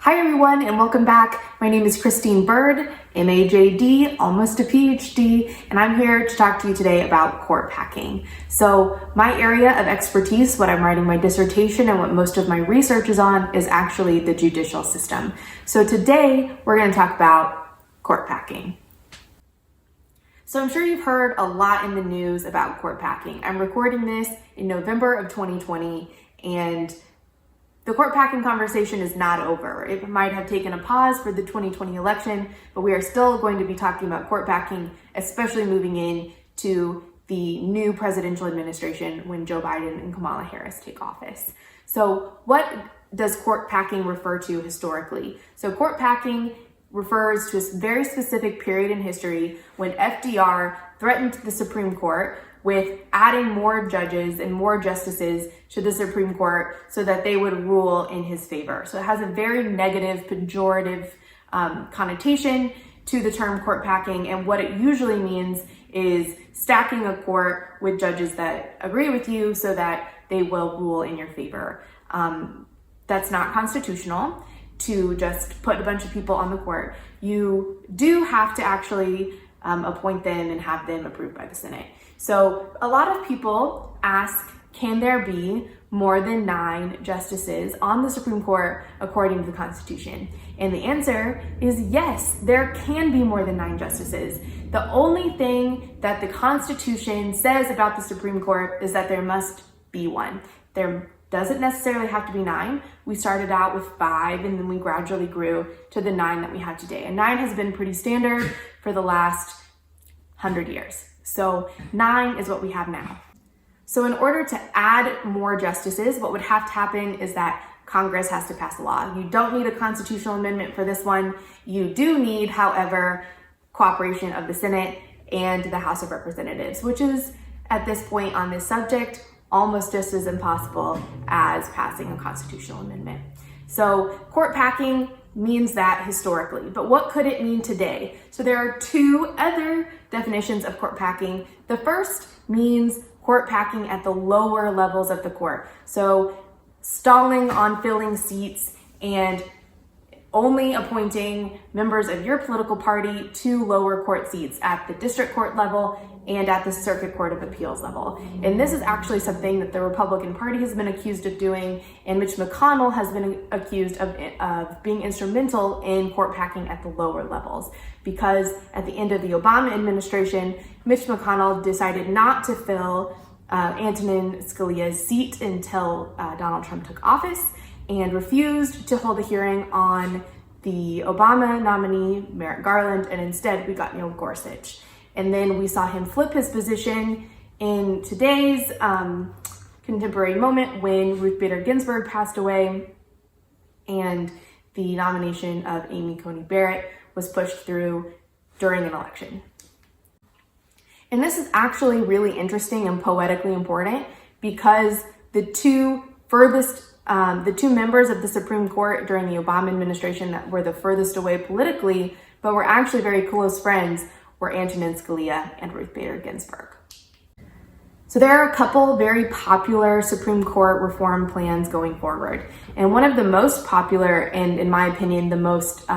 Hi everyone and welcome back. My name is Christine Bird, MAJD, almost a PhD, and I'm here to talk to you today about court packing. So my area of expertise, what I'm writing my dissertation and what most of my research is on, is actually the judicial system. So today we're going to talk about court packing. So I'm sure you've heard a lot in the news about court packing. I'm recording this in November of 2020 and the court packing conversation is not over. It might have taken a pause for the 2020 election, but we are still going to be talking about court packing, especially moving into the new presidential administration when Joe Biden and Kamala Harris take office. So what does court packing refer to historically? So court packing refers to a very specific period in history when FDR threatened the Supreme Court with adding more judges and more justices to the Supreme Court so that they would rule in his favor. So it has a very negative, pejorative connotation to the term court packing, and what it usually means is stacking a court with judges that agree with you so that they will rule in your favor. That's not constitutional to just put a bunch of people on the court. You do have to actually appoint them and have them approved by the Senate. So a lot of people ask, can there be more than 9 justices on the Supreme Court according to the Constitution? And the answer is yes, there can be more than 9 justices. The only thing that the Constitution says about the Supreme Court is that there must be one. There doesn't necessarily have to be 9. We started out with 5 and then we gradually grew to the 9 that we have today. And 9 has been pretty standard for the last 100 years. So 9 is what we have now. So in order to add more justices, what would have to happen is that Congress has to pass a law. You don't need a constitutional amendment for this one. You do need, however, cooperation of the Senate and the House of Representatives, which is, at this point on this subject, almost just as impossible as passing a constitutional amendment. So court packing means that historically, but what could it mean today? So there are 2 other definitions of court packing. The first means court packing at the lower levels of the court. So stalling on filling seats and only appointing members of your political party to lower court seats at the district court level and at the Circuit Court of Appeals level. And this is actually something that the Republican Party has been accused of doing, and Mitch McConnell has been accused of being instrumental in court packing at the lower levels. Because at the end of the Obama administration, Mitch McConnell decided not to fill Antonin Scalia's seat until Donald Trump took office, and refused to hold a hearing on the Obama nominee, Merrick Garland, and instead we got Neil Gorsuch. And then we saw him flip his position in today's contemporary moment when Ruth Bader Ginsburg passed away and the nomination of Amy Coney Barrett was pushed through during an election. And this is actually really interesting and poetically important because the two members of the Supreme Court during the Obama administration that were the furthest away politically, but were actually very close friends, were Antonin Scalia and Ruth Bader Ginsburg. So there are a couple very popular Supreme Court reform plans going forward. And one of the most popular, and in my opinion, the most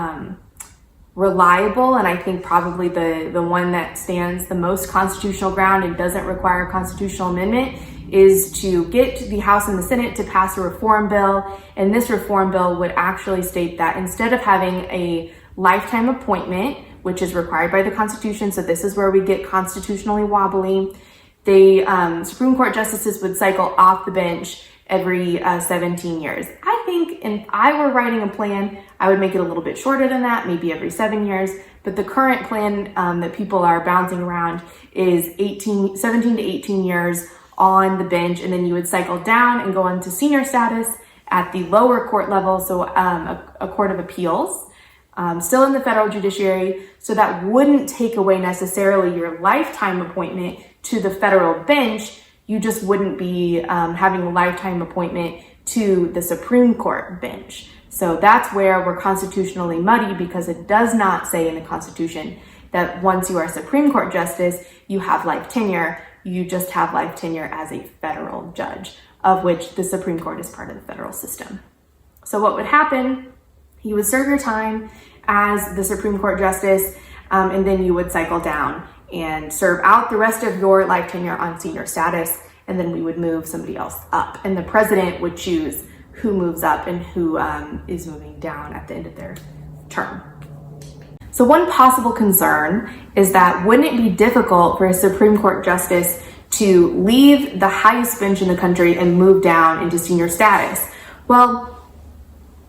reliable, and I think probably the one that stands the most constitutional ground and doesn't require a constitutional amendment, is to get the House and the Senate to pass a reform bill. And this reform bill would actually state that instead of having a lifetime appointment, which is required by the Constitution, so this is where we get constitutionally wobbly, the Supreme Court justices would cycle off the bench every 17 years. I think if I were writing a plan, I would make it a little bit shorter than that, maybe every 7 years. But the current plan that people are bouncing around is 17 to 18 years on the bench, and then you would cycle down and go on to senior status at the lower court level, so a court of appeals, still in the federal judiciary. So that wouldn't take away necessarily your lifetime appointment to the federal bench. You just wouldn't be having a lifetime appointment to the Supreme Court bench. So that's where we're constitutionally muddy, because it does not say in the Constitution that once you are a Supreme Court justice, you have life tenure. You just have life tenure as a federal judge, of which the Supreme Court is part of the federal system. So what would happen You would serve your time as the Supreme Court Justice, and then you would cycle down and serve out the rest of your life tenure on senior status, and then we would move somebody else up. And the president would choose who moves up and who is moving down at the end of their term. So one possible concern is that wouldn't it be difficult for a Supreme Court Justice to leave the highest bench in the country and move down into senior status? Well,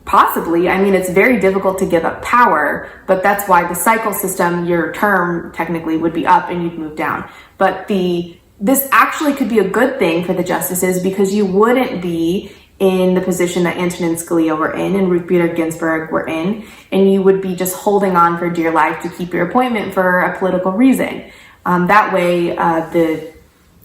possibly. I mean, it's very difficult to give up power, but that's why the cycle system, your term technically would be up and you'd move down. But this actually could be a good thing for the justices, because you wouldn't be in the position that Antonin Scalia were in and Ruth Bader Ginsburg were in, and you would be just holding on for dear life to keep your appointment for a political reason. That way,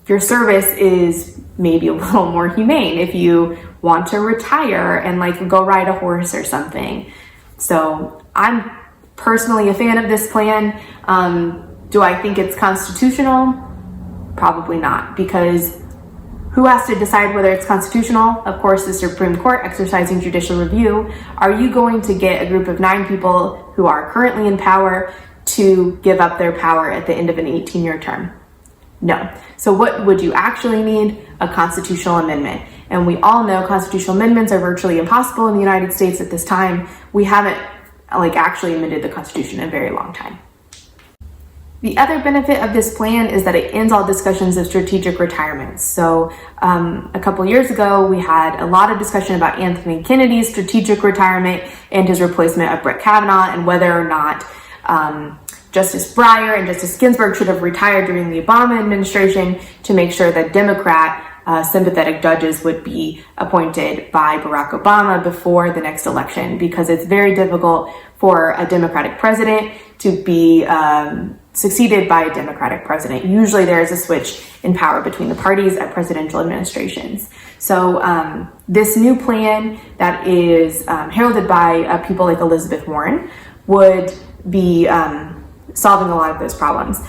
your service is maybe a little more humane if you want to retire and like go ride a horse or something. So I'm personally a fan of this plan. Do I think it's constitutional? Probably not, because who has to decide whether it's constitutional? Of course, the Supreme Court exercising judicial review. Are you going to get a group of 9 people who are currently in power to give up their power at the end of an 18-year term? No. So what would you actually need? A constitutional amendment. And we all know constitutional amendments are virtually impossible in the United States at this time. We haven't actually amended the Constitution in a very long time. The other benefit of this plan is that it ends all discussions of strategic retirements. So a couple years ago, we had a lot of discussion about Anthony Kennedy's strategic retirement and his replacement of Brett Kavanaugh, and whether or not Justice Breyer and Justice Ginsburg should have retired during the Obama administration to make sure that Democrat sympathetic judges would be appointed by Barack Obama before the next election, because it's very difficult for a Democratic president to be succeeded by a Democratic president. Usually there is a switch in power between the parties at presidential administrations. So this new plan that is heralded by people like Elizabeth Warren would be solving a lot of those problems.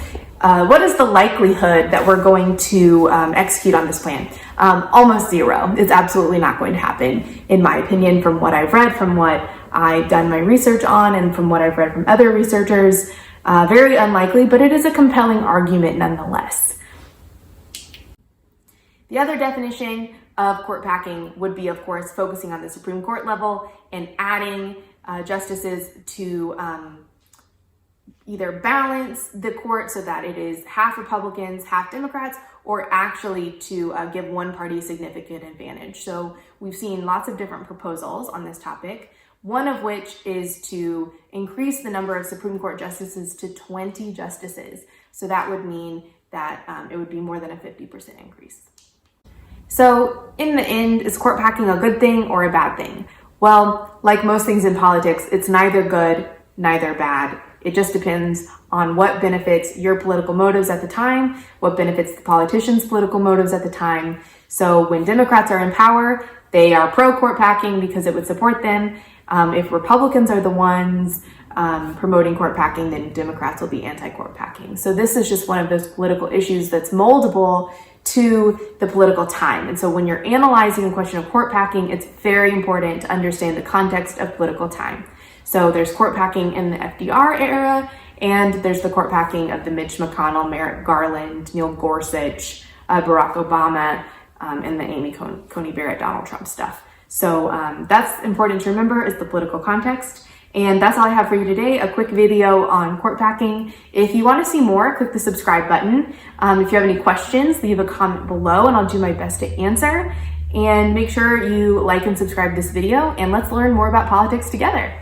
What is the likelihood that we're going to execute on this plan? Almost zero. It's absolutely not going to happen, in my opinion, from what I've read, from what I've done my research on, and from what I've read from other researchers. Very unlikely, but it is a compelling argument nonetheless. The other definition of court packing would be, of course, focusing on the Supreme Court level and adding justices to either balance the court so that it is half Republicans, half Democrats, or actually to give one party significant advantage. So we've seen lots of different proposals on this topic, one of which is to increase the number of Supreme Court justices to 20 justices. So that would mean that it would be more than a 50% increase. So in the end, is court packing a good thing or a bad thing? Well, like most things in politics, it's neither good, neither bad. It just depends on what benefits your political motives at the time, what benefits the politicians' political motives at the time. So when Democrats are in power, they are pro-court packing because it would support them. If Republicans are the ones promoting court packing, then Democrats will be anti-court packing. So this is just one of those political issues that's moldable to the political time. And so when you're analyzing the question of court packing, it's very important to understand the context of political time. So there's court packing in the FDR era, and there's the court packing of the Mitch McConnell, Merrick Garland, Neil Gorsuch, Barack Obama, and the Amy Coney Barrett, Donald Trump stuff. So that's important to remember, is the political context. And that's all I have for you today, a quick video on court packing. If you want to see more, click the subscribe button. If you have any questions, leave a comment below and I'll do my best to answer. And make sure you like and subscribe this video, and let's learn more about politics together.